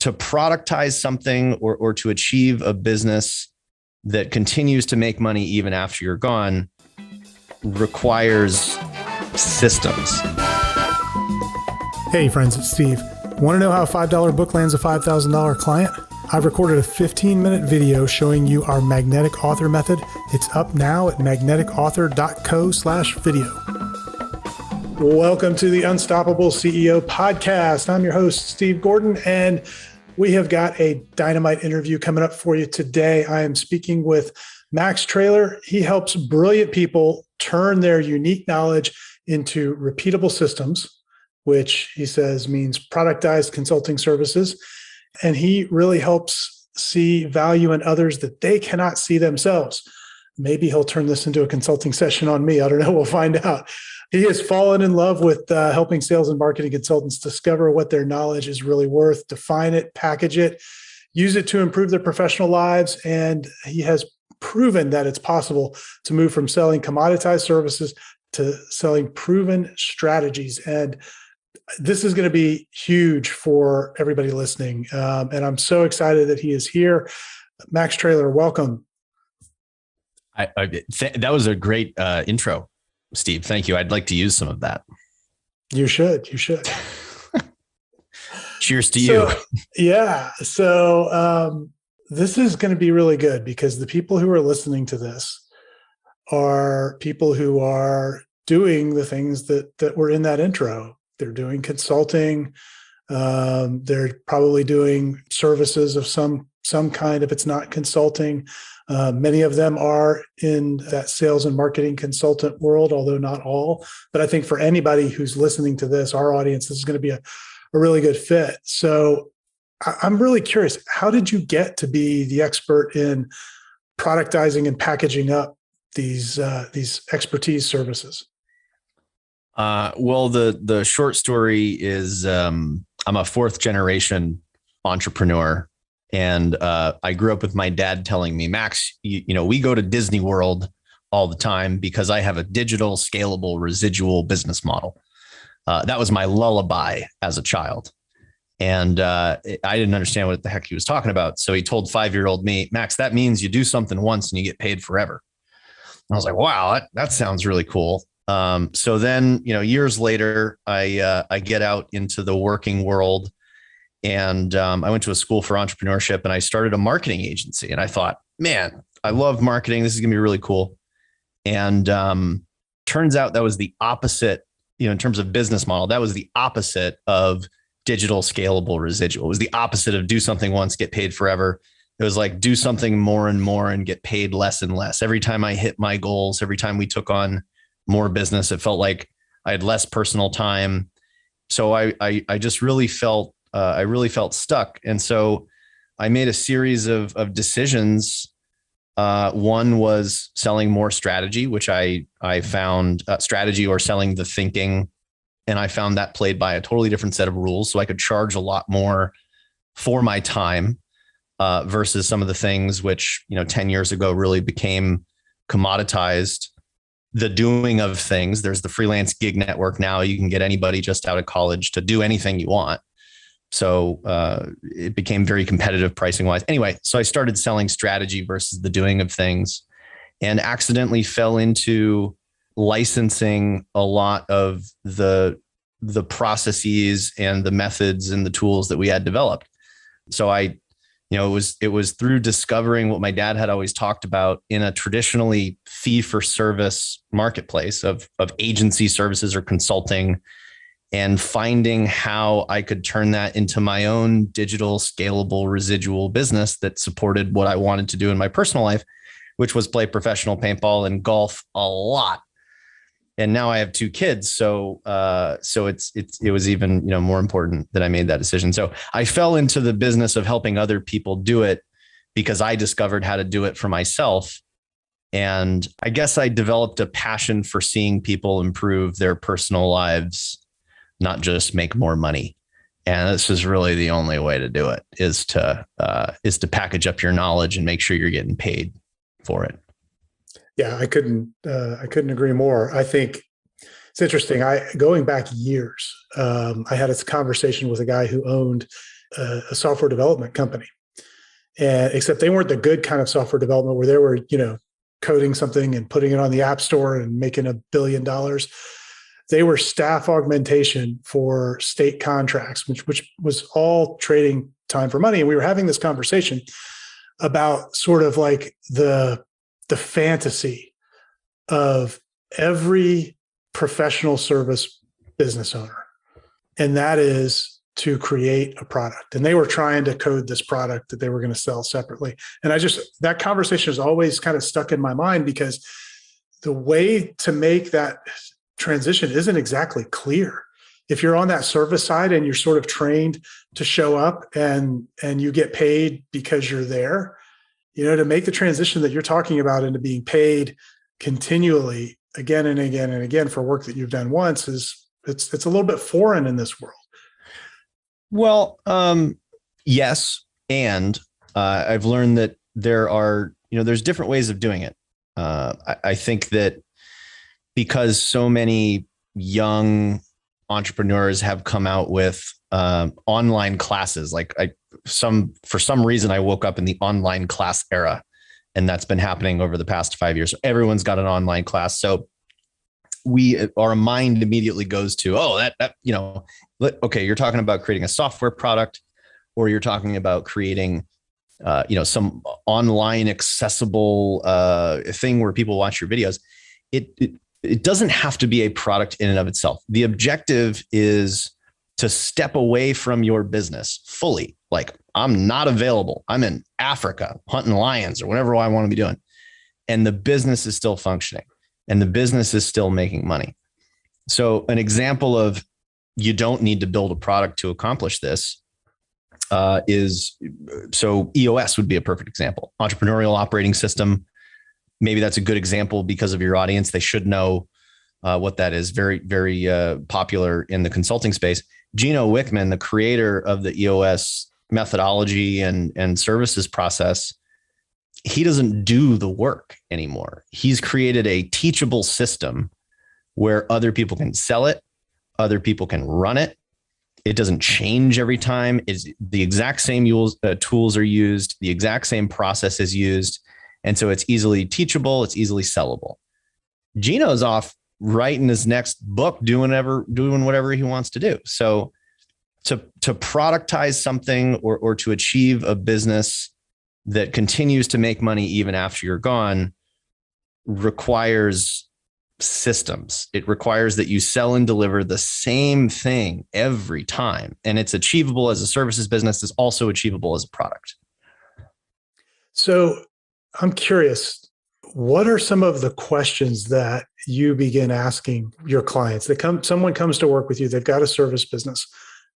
to productize something or to achieve a business that continues to make money even after you're gone requires systems. Hey friends, it's Steve. Want to know how a $5 book lands a $5,000 client? I've recorded a 15-minute video showing you our magnetic author method. It's up now at magneticauthor.co/video. Welcome to the Unstoppable CEO podcast. I'm your host, Steve Gordon, and we have got a dynamite interview coming up for you today. I am speaking with Max Traylor. He helps brilliant people turn their unique knowledge into repeatable systems, which he says means productized consulting services. And he really helps see value in others that they cannot see themselves. Maybe he'll turn this into a consulting session on me. I don't know. We'll find out. He has fallen in love with helping sales and marketing consultants discover what their knowledge is really worth, define it, package it, use it to improve their professional lives. And he has proven that it's possible to move from selling commoditized services to selling proven strategies. And this is going to be huge for everybody listening. And I'm so excited that he is here. Max Traylor, welcome. That was a great intro, Steve. Thank you. I'd like to use some of that. You should. Cheers to you. Yeah. So this is going to be really good because the people who are listening to this are people who are doing the things that were in that intro. They're doing consulting. They're probably doing services of some kind if it's not consulting. Many of them are in that sales and marketing consultant world, although not all. But I think for anybody who's listening to this, our audience, this is going to be a really good fit. So I'm really curious, how did you get to be the expert in productizing and packaging up these expertise services? Well, the short story is I'm a fourth generation entrepreneur. And I grew up with my dad telling me, Max, you know, we go to Disney World all the time because I have a digital, scalable, residual business model. That was my lullaby as a child. And I didn't understand what the heck he was talking about. So he told 5-year-old me, Max, that means you do something once and you get paid forever. And I was like, wow, that sounds really cool. So then, you know, years later, I get out into the working world. And I went to a school for entrepreneurship and I started a marketing agency. And I thought, man, I love marketing. This is going to be really cool. And turns out that was the opposite, you know, in terms of business model, that was the opposite of digital, scalable, residual. It was the opposite of do something once, get paid forever. It was like do something more and more and get paid less and less. Every time I hit my goals, every time we took on more business, it felt like I had less personal time. So I just really felt stuck. And so I made a series of decisions. One was selling more strategy, which I found strategy or selling the thinking. And I found that played by a totally different set of rules. So I could charge a lot more for my time versus some of the things which, you know, 10 years ago really became commoditized. The doing of things. There's the freelance gig network now. You can get anybody just out of college to do anything you want. So it became very competitive pricing wise. Anyway, so I started selling strategy versus the doing of things and accidentally fell into licensing a lot of the processes and the methods and the tools that we had developed. So it was through discovering what my dad had always talked about in a traditionally fee for service marketplace of agency services or consulting, and finding how I could turn that into my own digital, scalable, residual business that supported what I wanted to do in my personal life, which was play professional paintball and golf a lot. And now I have 2 kids. So it was even, you know, more important that I made that decision. So I fell into the business of helping other people do it because I discovered how to do it for myself. And I guess I developed a passion for seeing people improve their personal lives, not just make more money. And this is really the only way to do it is to package up your knowledge and make sure you're getting paid for it. Yeah, I couldn't agree more. I think it's interesting. Going back years, I had this conversation with a guy who owned a software development company. And except they weren't the good kind of software development where they were, coding something and putting it on the app store and making $1 billion. They were staff augmentation for state contracts, which was all trading time for money. And we were having this conversation about sort of like the fantasy of every professional service business owner. And that is to create a product. And they were trying to code this product that they were going to sell separately. And that conversation is always kind of stuck in my mind because the way to make that transition isn't exactly clear. If you're on that service side and you're sort of trained to show up and you get paid because you're there, to make the transition that you're talking about into being paid continually again and again and again for work that you've done once it's a little bit foreign in this world. Well, yes. And I've learned that there's different ways of doing it. I think that because so many young entrepreneurs have come out with online classes, for some reason, I woke up in the online class era, and that's been happening over the past 5 years. Everyone's got an online class. So our mind immediately goes to, okay, you're talking about creating a software product, or you're talking about creating, some online accessible thing where people watch your videos. It doesn't have to be a product in and of itself. The objective is to step away from your business fully. Like, I'm not available. I'm in Africa hunting lions or whatever I want to be doing. And the business is still functioning and the business is still making money. So an example of you don't need to build a product to accomplish this is EOS would be a perfect example. Entrepreneurial operating system. Maybe that's a good example because of your audience. They should know what that is. Very, very popular in the consulting space. Gino Wickman, the creator of the EOS methodology and services process, he doesn't do the work anymore. He's created a teachable system where other people can sell it, other people can run it. It doesn't change every time. It's the exact same tools are used, the exact same process is used. And so it's easily teachable, it's easily sellable. Gino's off writing his next book, doing whatever he wants to do. So to productize something or to achieve a business that continues to make money even after you're gone requires systems. It requires that you sell and deliver the same thing every time. And it's achievable as a services business. It's also achievable as a product. So I'm curious, what are some of the questions that you begin asking your clients? Someone comes to work with you, they've got a service business,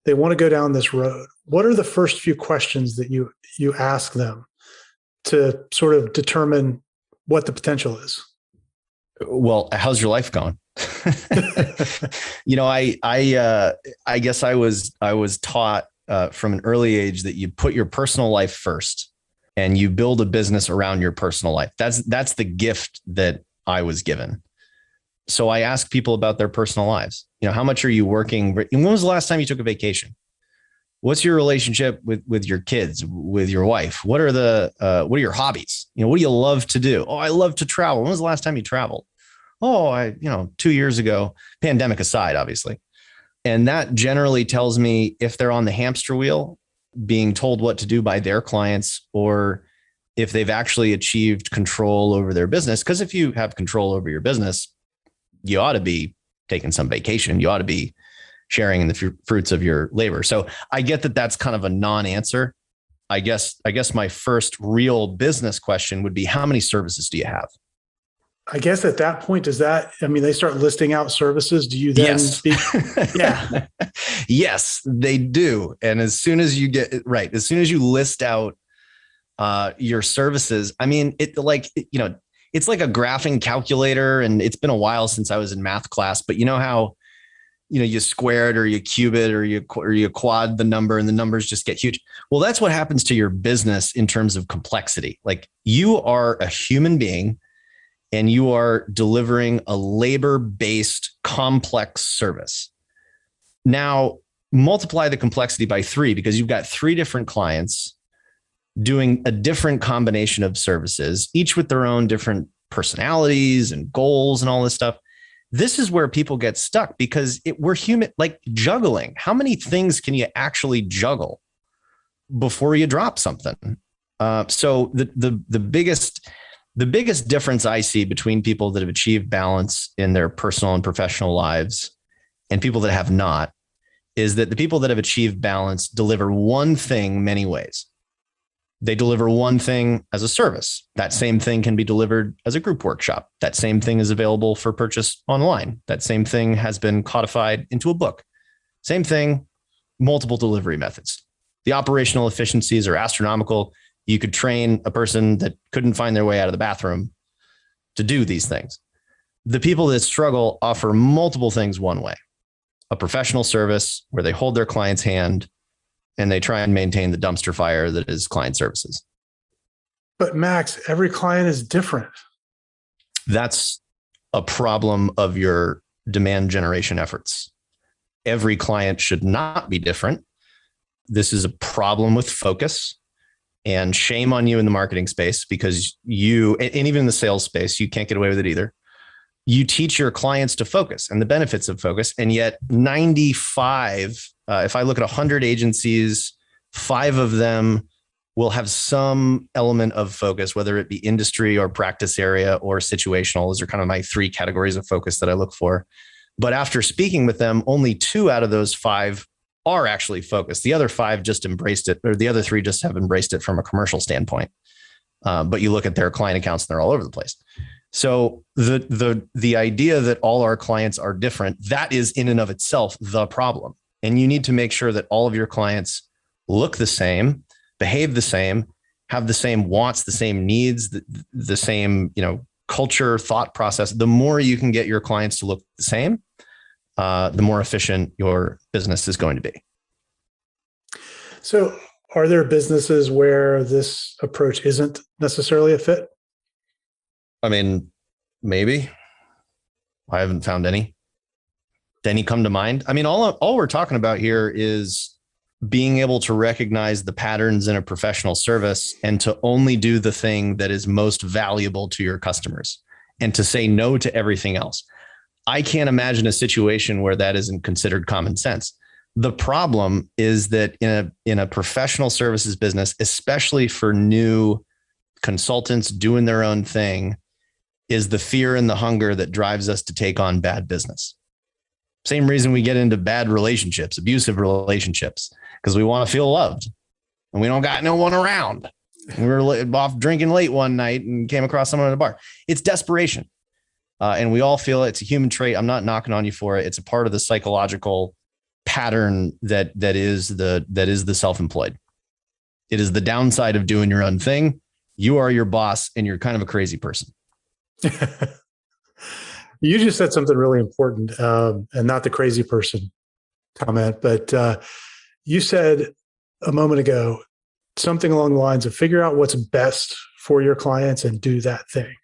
they want to go down this road. What are the first few questions that you ask them to sort of determine what the potential is? Well, how's your life going? I guess I was taught from an early age that you put your personal life first and you build a business around your personal life. That's the gift that I was given. So I ask people about their personal lives. How much are you working? When was the last time you took a vacation? What's your relationship with your kids, with your wife? What are your hobbies? What do you love to do? Oh, I love to travel. When was the last time you traveled? Oh, 2 years ago, pandemic aside, obviously. And that generally tells me if they're on the hamster wheel, being told what to do by their clients, or if they've actually achieved control over their business. Because if you have control over your business, you ought to be taking some vacation. You ought to be sharing in the fruits of your labor. So I get that that's kind of a non-answer. I guess my first real business question would be, how many services do you have? I guess at that point, they start listing out services. Do you then speak? Yeah. Yes, they do. And as soon as you list out your services, it's like a graphing calculator, and it's been a while since I was in math class, but you know how, you square it or you cube it or you quad the number and the numbers just get huge. Well, that's what happens to your business in terms of complexity. Like, you are a human being and you are delivering a labor-based complex service. Now, multiply the complexity by 3 because you've got 3 different clients doing a different combination of services, each with their own different personalities and goals and all this stuff. This is where people get stuck because we're human, like juggling. How many things can you actually juggle before you drop something? So the biggest difference I see between people that have achieved balance in their personal and professional lives and people that have not is that the people that have achieved balance deliver one thing many ways. They deliver one thing as a service. That same thing can be delivered as a group workshop. That same thing is available for purchase online. That same thing has been codified into a book. Same thing, multiple delivery methods. The operational efficiencies are astronomical. You could train a person that couldn't find their way out of the bathroom to do these things. The people that struggle offer multiple things one way. A professional service where they hold their client's hand and they try and maintain the dumpster fire that is client services. But Max, every client is different. That's a problem of your demand generation efforts. Every client should not be different. This is a problem with focus, and shame on you in the marketing space because you, and even in the sales space, you can't get away with it either. You teach your clients to focus and the benefits of focus. And yet 95, if I look at 100 agencies, 5 of them will have some element of focus, whether it be industry or practice area or situational. Those are kind of my 3 categories of focus that I look for. But after speaking with them, only 2 out of those 5 are actually focused. The other 5 just embraced it, or the other 3 just have embraced it from a commercial standpoint. But you look at their client accounts and they're all over the place. So the idea that all our clients are different, that is in and of itself the problem. And you need to make sure that all of your clients look the same, behave the same, have the same wants, the same needs, the same, culture, thought process. The more you can get your clients to look the same, the more efficient your business is going to be. So are there businesses where this approach isn't necessarily a fit? I mean, maybe. I haven't found any. Did any come to mind? I mean, all we're talking about here is being able to recognize the patterns in a professional service and to only do the thing that is most valuable to your customers and to say no to everything else. I can't imagine a situation where that isn't considered common sense. The problem is that in a professional services business, especially for new consultants doing their own thing, is the fear and the hunger that drives us to take on bad business. Same reason we get into bad relationships, abusive relationships, because we want to feel loved and we don't got no one around. We were off drinking late one night and came across someone at a bar. It's desperation. And we all feel it's a human trait. I'm not knocking on you for it. It's a part of the psychological pattern that is the self-employed. It is the downside of doing your own thing. You are your boss and you're kind of a crazy person. You just said something really important, and not the crazy person comment, but you said a moment ago something along the lines of figure out what's best for your clients and do that thing.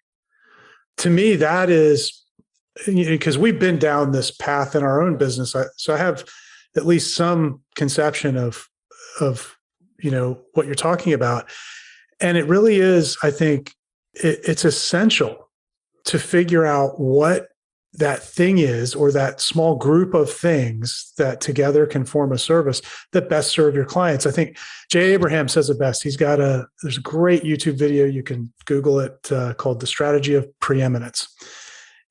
To me, that is, because we've been down this path in our own business. So I have at least some conception of what you're talking about. And it really is, I think it's essential to figure out what that thing is, or that small group of things that together can form a service that best serve your clients. I think Jay Abraham says it best. There's a great YouTube video. You can Google it, called The Strategy of Preeminence.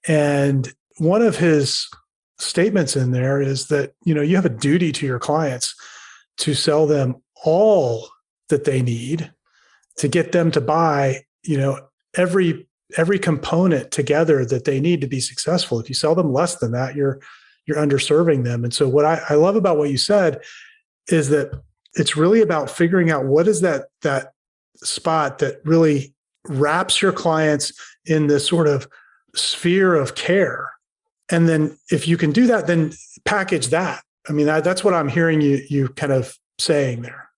And one of his statements in there is that, you have a duty to your clients to sell them all that they need to get them to buy, every component together that they need to be successful. If you sell them less than that, you're underserving them. And so what I love about what you said is that it's really about figuring out what is that spot that really wraps your clients in this sort of sphere of care. And then if you can do that, then package that. I mean, that's what I'm hearing you kind of saying there.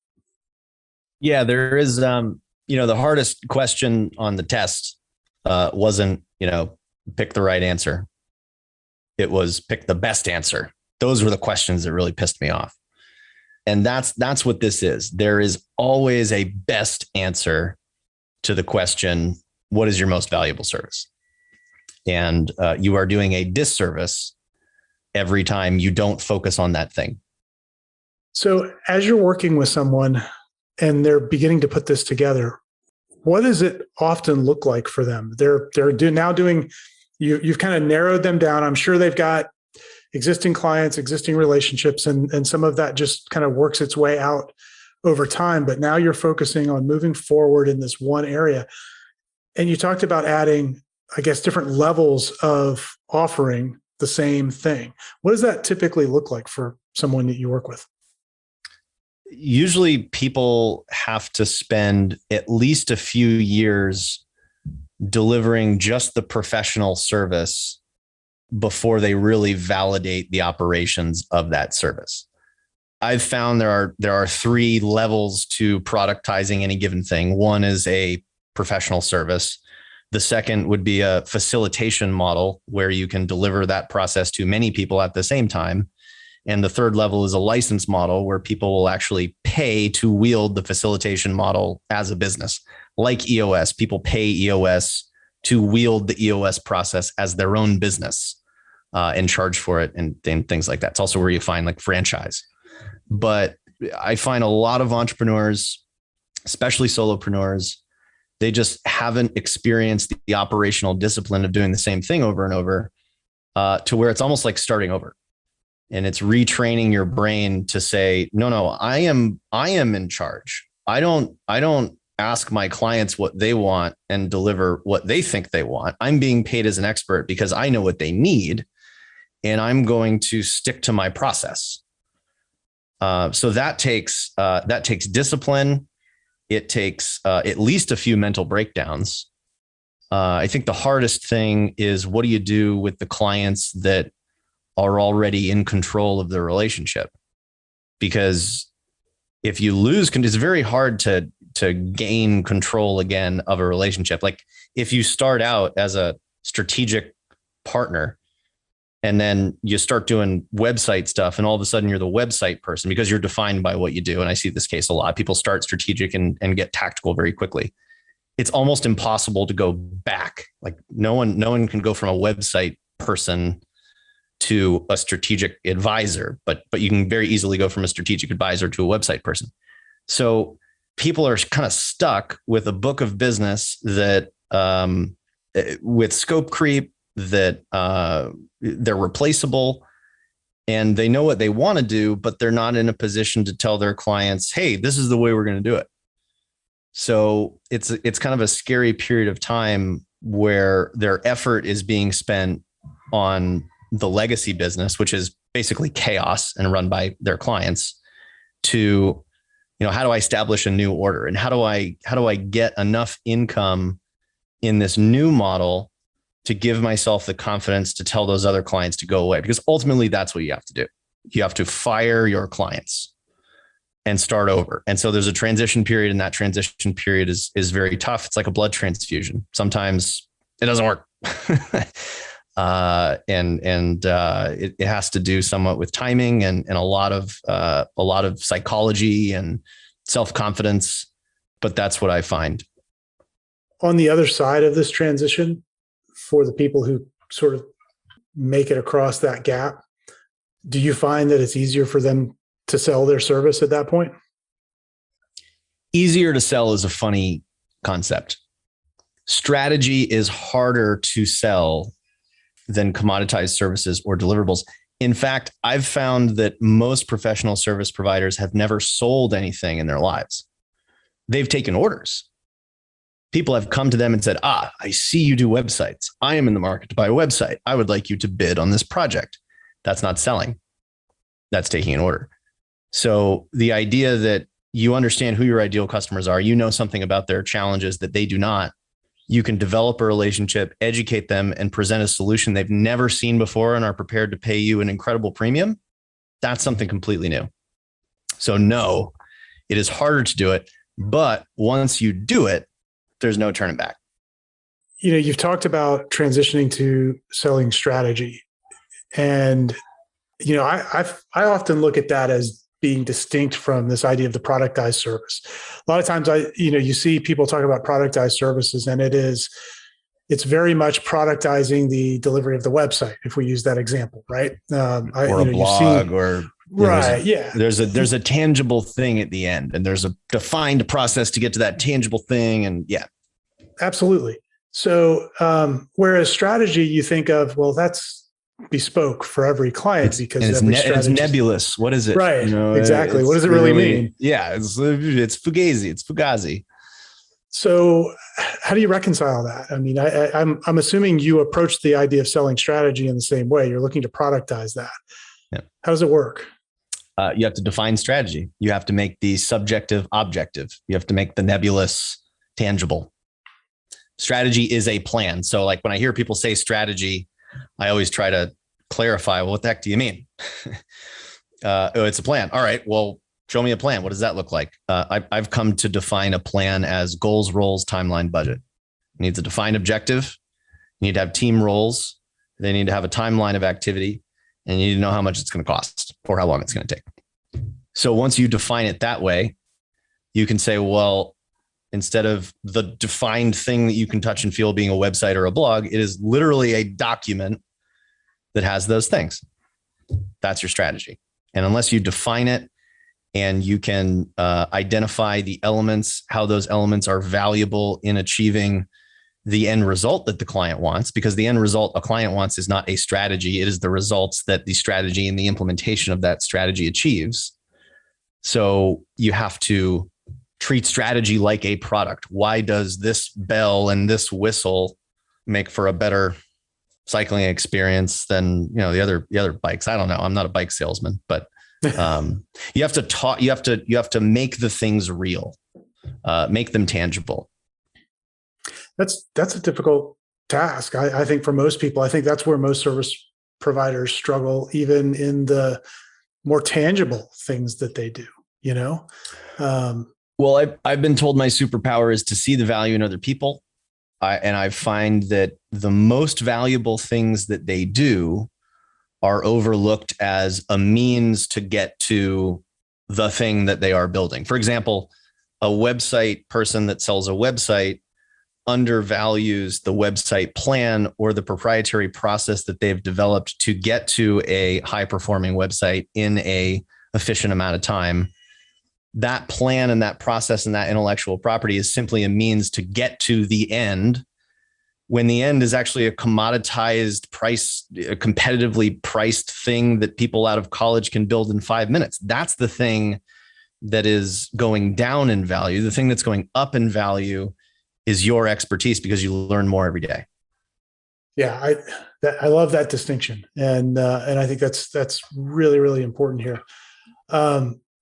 Yeah, there is, the hardest question on the test wasn't, pick the right answer. It was pick the best answer. Those were the questions that really pissed me off. And that's what this is. There is always a best answer to the question, what is your most valuable service? And you are doing a disservice every time you don't focus on that thing. So as you're working with someone and they're beginning to put this together, what does it often look like for them? They're now doing, you've kind of narrowed them down. I'm sure they've got existing clients, existing relationships, and some of that just kind of works its way out over time. But now you're focusing on moving forward in this one area. And you talked about adding, I guess, different levels of offering the same thing. What does that typically look like for someone that you work with? Usually people have to spend at least a few years delivering just the professional service before they really validate the operations of that service. I've found there are three levels to productizing any given thing. One is a professional service. The second would be a facilitation model where you can deliver that process to many people at the same time. And the third level is a license model where people will actually pay to wield the facilitation model as a business. Like EOS, people pay EOS to wield the EOS process as their own business and charge for it and things like that. It's also where you find like franchise. But I find a lot of entrepreneurs, especially solopreneurs, they just haven't experienced the operational discipline of doing the same thing over and over to where it's almost like starting over. And it's retraining your brain to say, no, I am in charge. I don't ask my clients what they want and deliver what they think they want. I'm being paid as an expert because I know what they need, and I'm going to stick to my process. So that takes discipline. It takes at least a few mental breakdowns. I think the hardest thing is, what do you do with the clients that are already in control of the relationship? Because if you lose, it's very hard to gain control again of a relationship. Like if you start out as a strategic partner and then you start doing website stuff and all of a sudden you're the website person because you're defined by what you do. And I see this case a lot. People start strategic and get tactical very quickly. It's almost impossible to go back. Like no one can go from a website person to a strategic advisor, but you can very easily go from a strategic advisor to a website person. So people are kind of stuck with a book of business that with scope creep, that they're replaceable and they know what they want to do, but they're not in a position to tell their clients, hey, this is the way we're going to do it. So it's kind of a scary period of time where their effort is being spent on the legacy business, which is basically chaos and run by their clients, to, how do I establish a new order and how do I get enough income in this new model to give myself the confidence to tell those other clients to go away? Because ultimately that's what you have to do. You have to fire your clients and start over. And so there's a transition period, and that transition period is very tough. It's like a blood transfusion. Sometimes it doesn't work. It has to do somewhat with timing and a lot of psychology and self-confidence, but that's what I find. On the other side of this transition, for the people who sort of make it across that gap, do you find that it's easier for them to sell their service at that point? Easier to sell is a funny concept. Strategy is harder to sell than commoditized services or deliverables. In fact, I've found that most professional service providers have never sold anything in their lives. They've taken orders. People have come to them and said, I see you do websites. I am in the market to buy a website. I would like you to bid on this project. That's not selling. That's taking an order. So the idea that you understand who your ideal customers are, you know something about their challenges that they do not, you can develop a relationship, educate them, and present a solution they've never seen before and are prepared to pay you an incredible premium. That's something completely new. So no, it is harder to do it, but once you do it, there's no turning back. You've talked about transitioning to selling strategy. And, I often look at that as being distinct from this idea of the productized service. A lot of times you see people talk about productized services, and it's very much productizing the delivery of the website. If we use that example, right? Or a blog or right. Yeah. There's a tangible thing at the end, and there's a defined process to get to that tangible thing. And yeah, absolutely. So, whereas strategy, you think of, well, that's bespoke for every client because it's nebulous. What is it? Right. Exactly. What does it really mean? Yeah. It's fugazi. It's fugazi. So how do you reconcile that? I mean, I'm assuming you approach the idea of selling strategy in the same way. You're looking to productize that. Yeah. How does it work? You have to define strategy. You have to make the subjective objective. You have to make the nebulous tangible. Strategy is a plan. So like when I hear people say strategy, I always try to clarify, well, what the heck do you mean? It's a plan. All right, well, show me a plan. What does that look like? I've come to define a plan as goals, roles, timeline, budget. It needs a defined objective. You need to have team roles. They need to have a timeline of activity, and you need to know how much it's going to cost or how long it's going to take. So once you define it that way, you can say, well, instead of the defined thing that you can touch and feel being a website or a blog, it is literally a document that has those things. That's your strategy. And unless you define it and you can identify the elements, how those elements are valuable in achieving the end result that the client wants, because the end result a client wants is not a strategy. It is the results that the strategy and the implementation of that strategy achieves. So you have to treat strategy like a product. Why does this bell and this whistle make for a better cycling experience than, the other bikes? I don't know. I'm not a bike salesman, but you have to talk, you have to make the things real, make them tangible. That's a difficult task. I think for most people, I think that's where most service providers struggle, even in the more tangible things that they do, Well, I've been told my superpower is to see the value in other people. And I find that the most valuable things that they do are overlooked as a means to get to the thing that they are building. For example, a website person that sells a website undervalues the website plan or the proprietary process that they've developed to get to a high performing website in a efficient amount of time. That plan and that process and that intellectual property is simply a means to get to the end, when the end is actually a commoditized price, a competitively priced thing that people out of college can build in 5 minutes. That's the thing that is going down in value. The thing that's going up in value is your expertise, because you learn more every day. Yeah, I love that distinction, and I think that's really, really important here.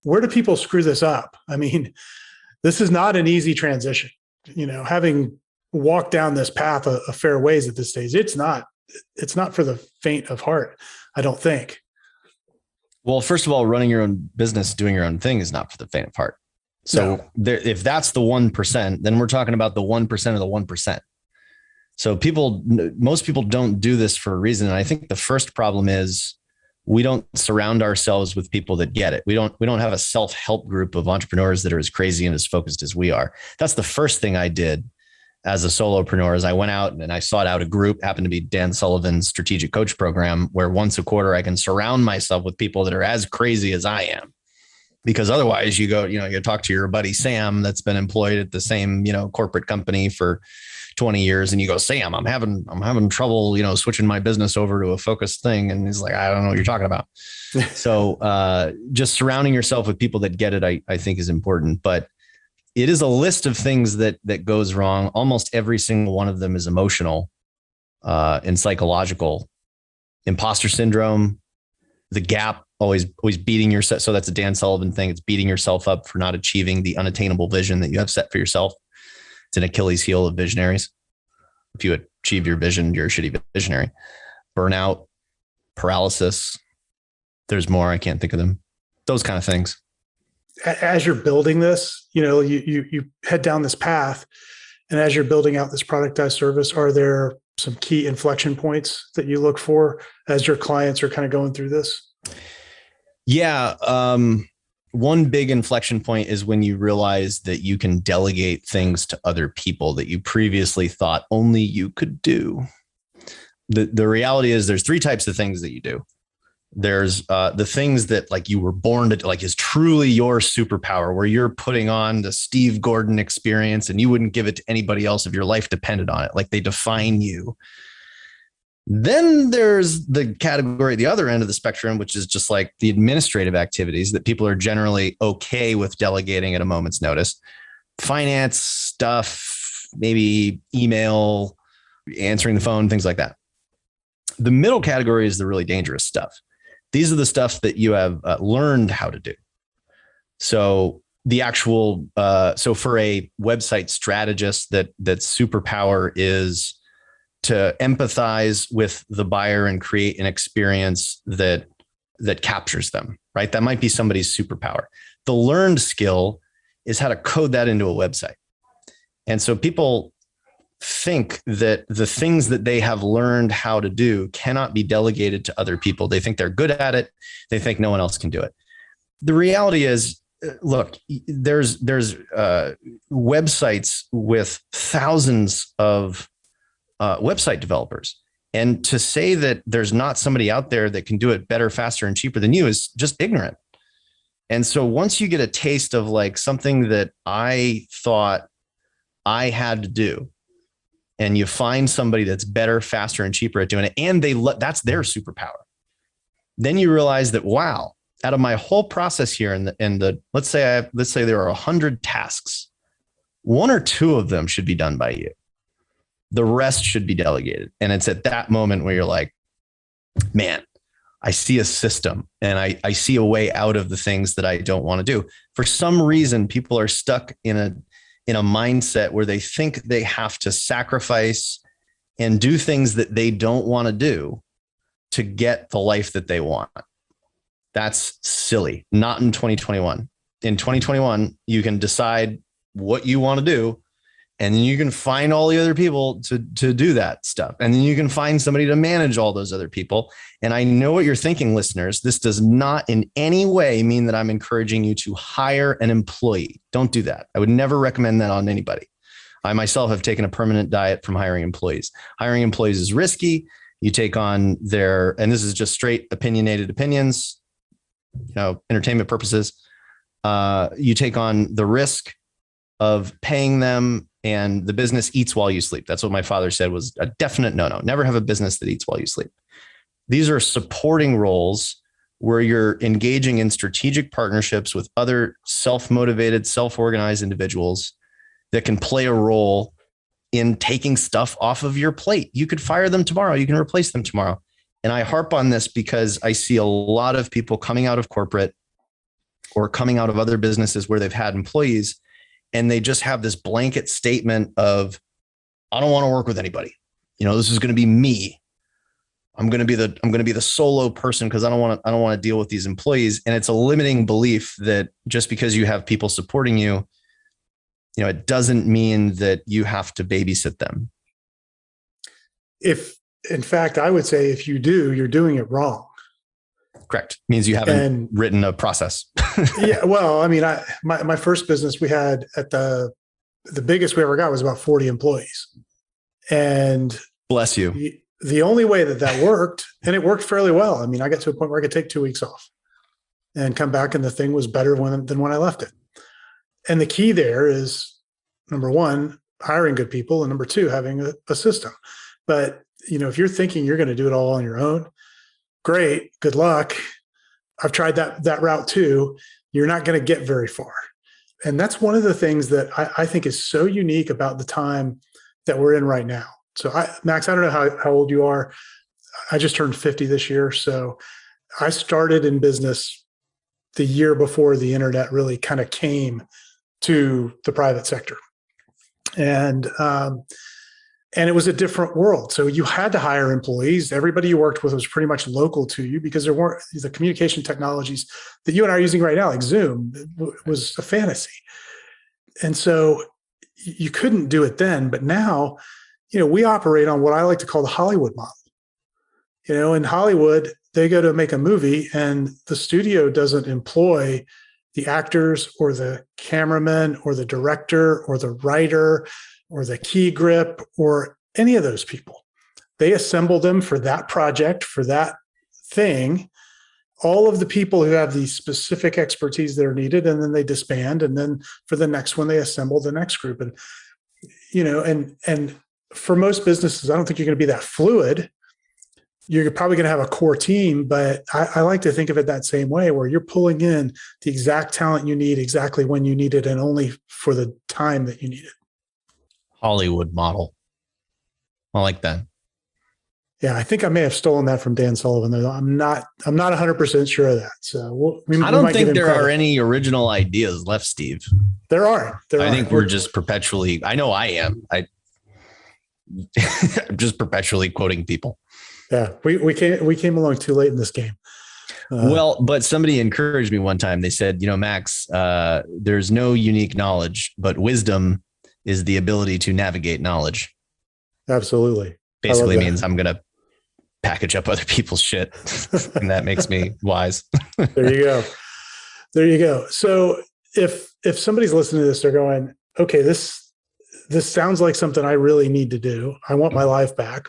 Where do people screw this up? I mean, this is not an easy transition. Having walked down this path a fair ways at this stage, it's not for the faint of heart, I don't think. Well, first of all, running your own business, doing your own thing is not for the faint of heart. So if that's the 1%, then we're talking about the 1% of the 1%. So most people don't do this for a reason. And I think the first problem is we don't surround ourselves with people that get it. We don't have a self-help group of entrepreneurs that are as crazy and as focused as we are. That's the first thing I did as a solopreneur, is I went out and I sought out a group, happened to be Dan Sullivan's strategic coach program, where once a quarter I can surround myself with people that are as crazy as I am. Because otherwise you talk to your buddy Sam that's been employed at the same, corporate company for 20 years. And you go, Sam, I'm having trouble, switching my business over to a focused thing. And he's like, I don't know what you're talking about. So just surrounding yourself with people that get it, I think is important. But it is a list of things that goes wrong. Almost every single one of them is emotional and psychological. Imposter syndrome, the gap, always beating yourself. So that's a Dan Sullivan thing. It's beating yourself up for not achieving the unattainable vision that you have set for yourself. It's an Achilles heel of visionaries. If you achieve your vision, you're a shitty visionary. Burnout, paralysis. There's more. I can't think of them. Those kind of things. As you're building this, you head down this path, and as you're building out this productized service, are there some key inflection points that you look for as your clients are kind of going through this? Yeah. one big inflection point is when you realize that you can delegate things to other people that you previously thought only you could do. The reality is there's three types of things that you do. There's the things that like you were born to, like is truly your superpower, where you're putting on the Steve Gordon experience and you wouldn't give it to anybody else if your life depended on it. Like they define you. Then there's the category at the other end of the spectrum, which is just like the administrative activities that people are generally okay with delegating at a moment's notice. Finance stuff, maybe email, answering the phone, things like that. The middle category is the really dangerous stuff. These are the stuff that you have learned how to do. So the actual, so for a website strategist, that superpower is to empathize with the buyer and create an experience that captures them, right? That might be somebody's superpower. The learned skill is how to code that into a website. And so people think that the things that they have learned how to do cannot be delegated to other people. They think they're good at it. They think no one else can do it. The reality is, look, there's websites with thousands of website developers. And to say that there's not somebody out there that can do it better, faster, and cheaper than you is just ignorant. And so once you get a taste of like something that I thought I had to do, and you find somebody that's better, faster, and cheaper at doing it, and that's their superpower, then you realize that, wow, out of my whole process here, let's say there are 100 tasks, 1 or 2 of them should be done by you. The rest should be delegated. And it's at that moment where you're like, man, I see a system and I see a way out of the things that I don't want to do. For some reason, people are stuck in a mindset where they think they have to sacrifice and do things that they don't want to do to get the life that they want. That's silly. Not in 2021. In 2021, you can decide what you want to do, and then you can find all the other people to do that stuff. And then you can find somebody to manage all those other people. And I know what you're thinking, listeners. This does not in any way mean that I'm encouraging you to hire an employee. Don't do that. I would never recommend that on anybody. I myself have taken a permanent diet from hiring employees. Hiring employees is risky. You take on and this is just straight opinionated opinions, entertainment purposes. You take on the risk of paying them, and the business eats while you sleep. That's what my father said was a definite no-no. Never have a business that eats while you sleep. These are supporting roles where you're engaging in strategic partnerships with other self-motivated, self-organized individuals that can play a role in taking stuff off of your plate. You could fire them tomorrow. You can replace them tomorrow. And I harp on this because I see a lot of people coming out of corporate or coming out of other businesses where they've had employees, and they just have this blanket statement of, I don't want to work with anybody. This is going to be me. I'm going to be the solo person because I don't want to deal with these employees. And it's a limiting belief that just because you have people supporting you, it doesn't mean that you have to babysit them. If, in fact, I would say if you do, you're doing it wrong. Correct. Means you haven't written a process. Yeah. Well, I mean, my first business we had at the biggest we ever got was about 40 employees. And bless you. The only way that worked, and it worked fairly well. I mean, I got to a point where I could take 2 weeks off and come back, and the thing was better than when I left it. And the key there is, number one, hiring good people, and number two, having a system. But, if you're thinking you're going to do it all on your own, great, good luck. I've tried that route too. You're not going to get very far. And that's one of the things that I think is so unique about the time that we're in right now. So Max, I don't know how old you are. I just turned 50 this year. So I started in business the year before the internet really kind of came to the private sector. And it was a different world. So you had to hire employees. Everybody you worked with was pretty much local to you because there weren't the communication technologies that you and I are using right now, like Zoom, was a fantasy. And so you couldn't do it then. But now, we operate on what I like to call the Hollywood model. In Hollywood, they go to make a movie and the studio doesn't employ the actors or the cameraman or the director or the writer or the key grip or any of those people. They assemble them for that project, for that thing, all of the people who have the specific expertise that are needed, and then they disband. And then for the next one, they assemble the next group. And, and for most businesses, I don't think you're going to be that fluid. You're probably going to have a core team, but I like to think of it that same way, where you're pulling in the exact talent you need exactly when you need it and only for the time that you need it. Hollywood model. I like that. Yeah, I think I may have stolen that from Dan Sullivan. Though I'm not 100% sure of that. So I don't think there are any original ideas left, Steve. There are. I think we're just perpetually. I know I am. I'm just perpetually quoting people. Yeah, we came along too late in this game. Well, but somebody encouraged me one time. They said, Max, there's no unique knowledge, but wisdom is the ability to navigate knowledge. Absolutely. Basically means I'm going to package up other people's shit. And that makes me wise. There you go. So if somebody's listening to this, they're going, okay, this sounds like something I really need to do. I want my life back.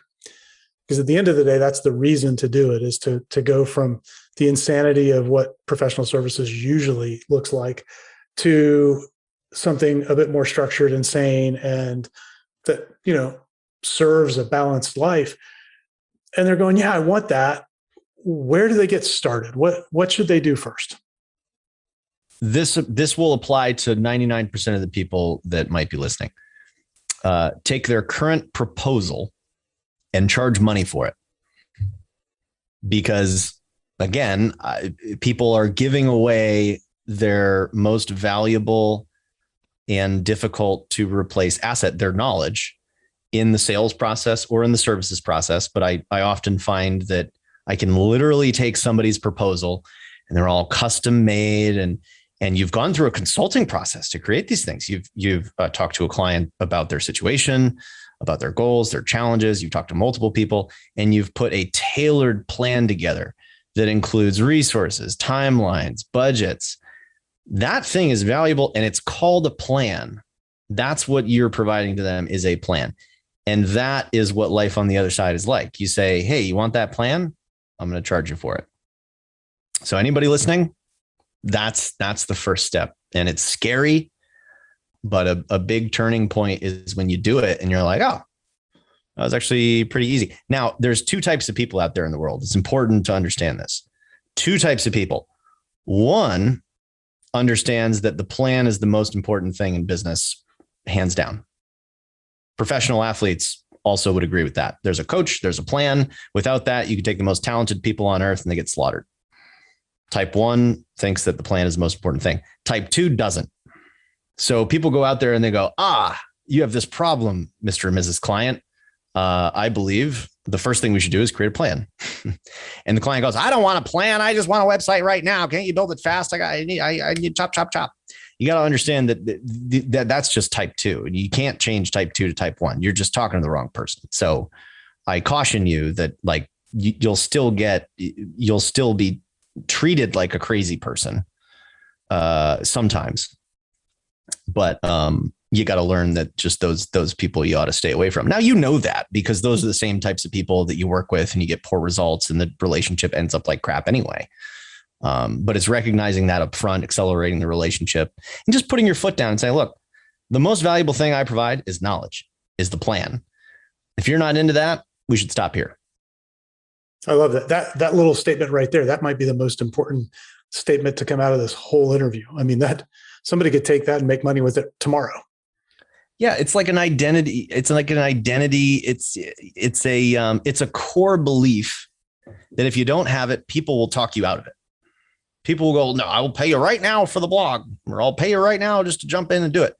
Because at the end of the day, that's the reason to do it, is to go from the insanity of what professional services usually looks like to something a bit more structured and sane and that, serves a balanced life. And they're going, yeah, I want that. Where do they get started? What should they do first? This will apply to 99% of the people that might be listening. Take their current proposal and charge money for it. Because again, people are giving away their most valuable and difficult to replace asset, their knowledge, in the sales process or in the services process. But I often find that I can literally take somebody's proposal and they're all custom made, and you've gone through a consulting process to create these things. You've talked to a client about their situation, about their goals, their challenges. You've talked to multiple people, and you've put a tailored plan together that includes resources, timelines, budgets. That thing is valuable, and it's called a plan. That's what you're providing to them, is a plan. And that is what life on the other side is like. You say, hey, you want that plan? I'm going to charge you for it. So anybody listening, that's the first step. And it's scary, but a big turning point is when you do it and you're like, oh, that was actually pretty easy. Now, there's two types of people out there in the world. It's important to understand this. Two types of people. One understands that the plan is the most important thing in business, hands down. Professional athletes also would agree with that. There's a coach, there's a plan. Without that, you can take the most talented people on earth and they get slaughtered. Type 1 thinks that the plan is the most important thing. Type 2 doesn't. So people go out there and they go, you have this problem, Mr. and Mrs. Client. I believe the first thing we should do is create a plan. And the client goes, I don't want a plan. I just want a website right now. Can't you build it fast? I need chop, chop, chop. You got to understand that that's just type 2, and you can't change type 2 to type 1. You're just talking to the wrong person. So I caution you that you'll still be treated like a crazy person sometimes, but you got to learn that just those people you ought to stay away from. Now, that because those are the same types of people that you work with, and you get poor results and the relationship ends up like crap anyway. But it's recognizing that up front, accelerating the relationship, and just putting your foot down and saying, look, the most valuable thing I provide is knowledge, is the plan. If you're not into that, we should stop here. I love that. That little statement right there, that might be the most important statement to come out of this whole interview. I mean, that somebody could take that and make money with it tomorrow. Yeah, it's like an identity. It's like an identity. It's a core belief that if you don't have it, people will talk you out of it. People will go, no, I will pay you right now for the blog, or I'll pay you right now just to jump in and do it.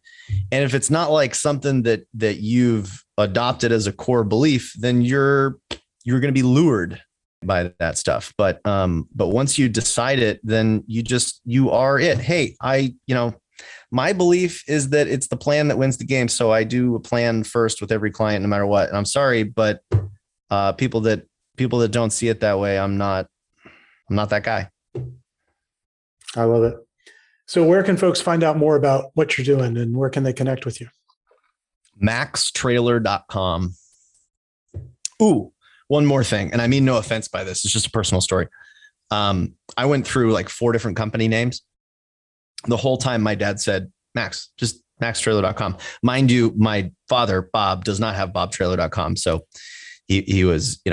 And if it's not like something that you've adopted as a core belief, then you're going to be lured by that stuff. But once you decide it, then you are it. Hey, my belief is that it's the plan that wins the game. So I do a plan first with every client, no matter what. And I'm sorry, but people that don't see it that way, I'm not that guy. I love it. So where can folks find out more about what you're doing and where can they connect with you? maxtrailer.com. Ooh, one more thing. And I mean, no offense by this. It's just a personal story. I went through like 4 different company names. The whole time my dad said, Max, just maxtrailer.com. Mind you, my father, Bob, does not have bobtrailer.com. So he was,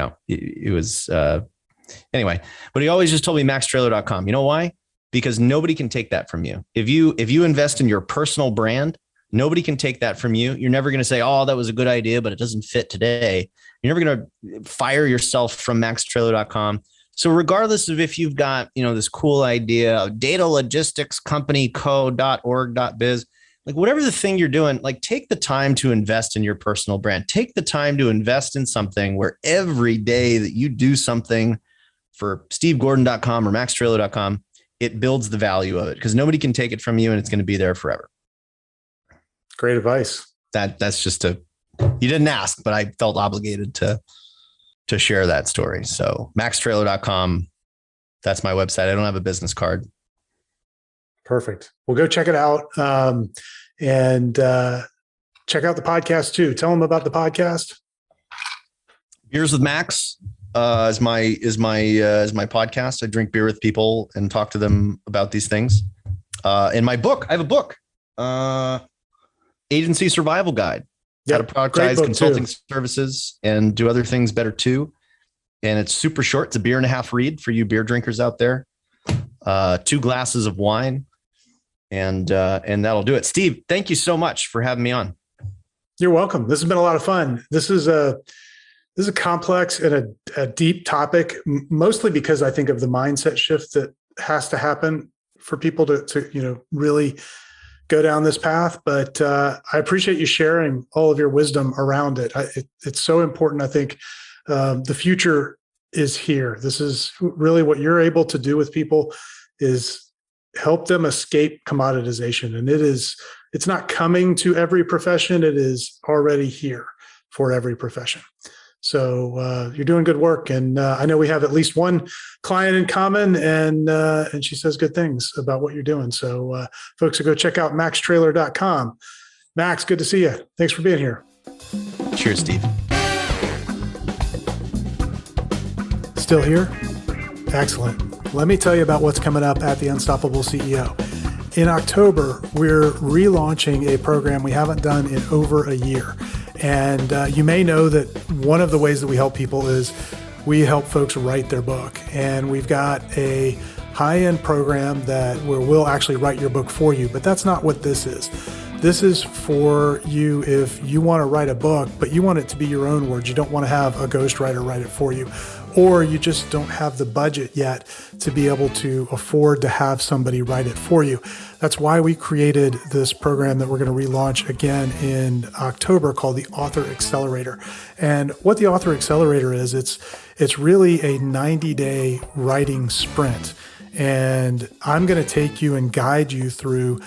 anyway, but he always just told me maxtrailer.com. You know why? Because nobody can take that from you. If you invest in your personal brand, nobody can take that from you. You're never going to say, oh, that was a good idea, but it doesn't fit today. You're never going to fire yourself from maxtrailer.com. So regardless of if you've got, this cool idea of data logistics company co.org.biz, like whatever the thing you're doing, like take the time to invest in your personal brand. Take the time to invest in something where every day that you do something for stevegordon.com or maxtrailer.com, it builds the value of it because nobody can take it from you and it's going to be there forever. Great advice. That's just you didn't ask, but I felt obligated to share that story. So maxtrailer.com, that's my website. I don't have a business card. Perfect. Well, go check it out. And check out the podcast too. Tell them about the podcast. Beers with Max is my podcast. I drink beer with people and talk to them about these things. In my book, I have a book, Agency Survival Guide. How to productize consulting services and do other things better too. And it's super short. It's a 1.5 beer read for you beer drinkers out there. 2 glasses of wine. And that'll do it. Steve, thank you so much for having me on. You're welcome. This has been a lot of fun. This is a complex and a deep topic, mostly because I think of the mindset shift that has to happen for people to really go down this path. But I appreciate you sharing all of your wisdom around it. It's so important. I think the future is here. This is really what you're able to do with people is help them escape commoditization. And it's not coming to every profession. It is already here for every profession. So you're doing good work. And I know we have at least one client in common and she says good things about what you're doing. So folks, go check out maxtrailer.com. Max, good to see you. Thanks for being here. Cheers, Steve. Still here? Excellent. Let me tell you about what's coming up at the Unstoppable CEO. In October, we're relaunching a program we haven't done in over a year. And you may know that one of the ways that we help people is we help folks write their book. And we've got a high-end program where we'll actually write your book for you. But that's not what this is. This is for you if you want to write a book, but you want it to be your own words. You don't want to have a ghostwriter write it for you. Or you just don't have the budget yet to be able to afford to have somebody write it for you. That's why we created this program that we're going to relaunch again in October called the Author Accelerator. And what the Author Accelerator is, it's really a 90-day writing sprint. And I'm going to take you and guide you through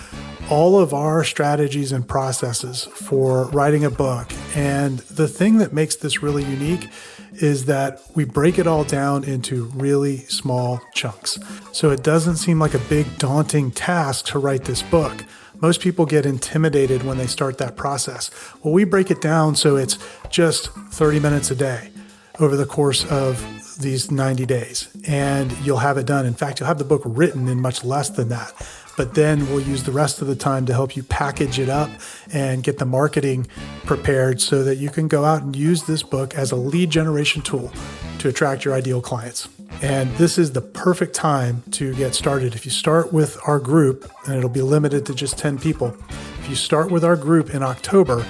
all of our strategies and processes for writing a book. And the thing that makes this really unique is that we break it all down into really small chunks. So it doesn't seem like a big daunting task to write this book. Most people get intimidated when they start that process. Well, we break it down so it's just 30 minutes a day over the course of these 90 days, and you'll have it done. In fact, you'll have the book written in much less than that. But then we'll use the rest of the time to help you package it up and get the marketing prepared so that you can go out and use this book as a lead generation tool to attract your ideal clients. And this is the perfect time to get started. If you start with our group, and it'll be limited to just 10 people, if you start with our group in October,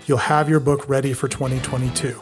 you'll have your book ready for 2022.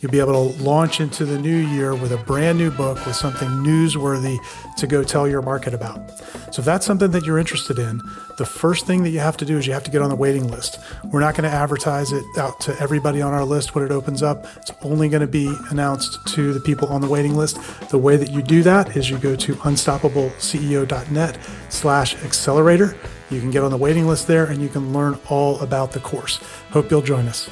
You'll be able to launch into the new year with a brand new book with something newsworthy to go tell your market about. So if that's something that you're interested in, the first thing that you have to do is you have to get on the waiting list. We're not going to advertise it out to everybody on our list when it opens up. It's only going to be announced to the people on the waiting list. The way that you do that is you go to unstoppableceo.net/accelerator. You can get on the waiting list there and you can learn all about the course. Hope you'll join us.